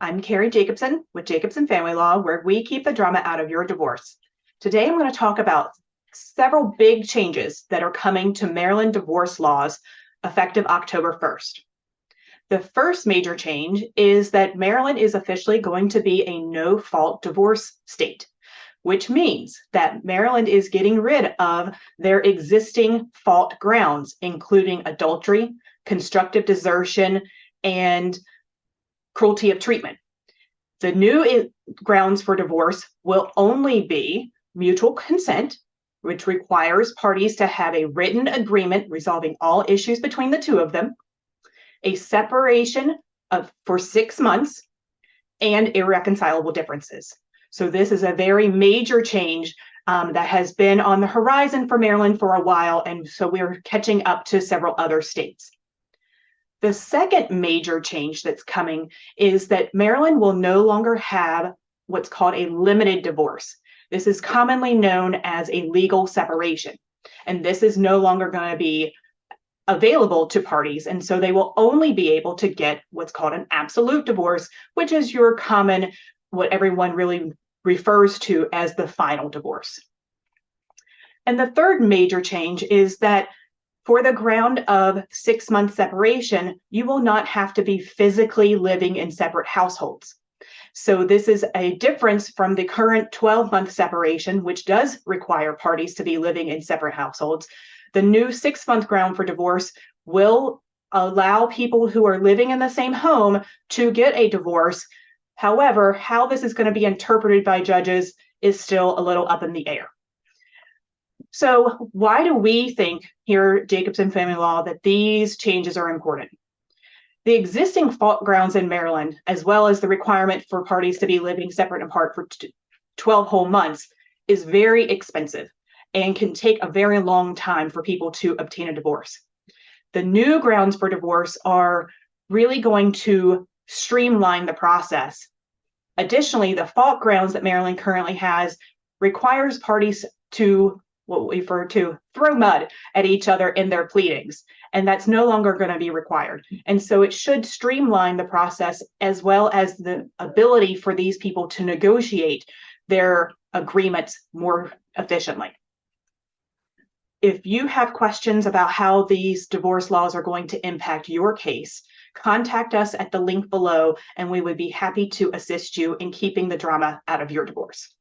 I'm Cary Jacobson with Jacobson Family Law, where we keep the drama out of your divorce. Today, I'm going to talk about several big changes that are coming to Maryland divorce laws effective October 1st. The first major change is that Maryland is officially going to be a no-fault divorce state, which means that Maryland is getting rid of their existing fault grounds, including adultery, constructive desertion, and cruelty of treatment. The new grounds for divorce will only be mutual consent, which requires parties to have a written agreement resolving all issues between the two of them, a separation for 6 months, and irreconcilable differences. So this is a very major change that has been on the horizon for Maryland for a while, and so we're catching up to several other states. The second major change that's coming is that Maryland will no longer have what's called a limited divorce. This is commonly known as a legal separation, and this is no longer going to be available to parties, and so they will only be able to get what's called an absolute divorce, which is your common, what everyone really refers to as the final divorce. And the third major change is that for the ground of 6-month separation, you will not have to be physically living in separate households. So this is a difference from the current 12-month separation, which does require parties to be living in separate households. The new 6-month ground for divorce will allow people who are living in the same home to get a divorce. However, how this is going to be interpreted by judges is still a little up in the air. So why do we think here at Jacobson Family Law that these changes are important? The existing fault grounds in Maryland, as well as the requirement for parties to be living separate and apart for 12 whole months, is very expensive and can take a very long time for people to obtain a divorce. The new grounds for divorce are really going to streamline the process. Additionally, the fault grounds that Maryland currently has requires parties to what we refer to throw mud at each other in their pleadings, and that's no longer going to be required. And so it should streamline the process, as well as the ability for these people to negotiate their agreements more efficiently. If you have questions about how these divorce laws are going to impact your case, contact us at the link below, and we would be happy to assist you in keeping the drama out of your divorce.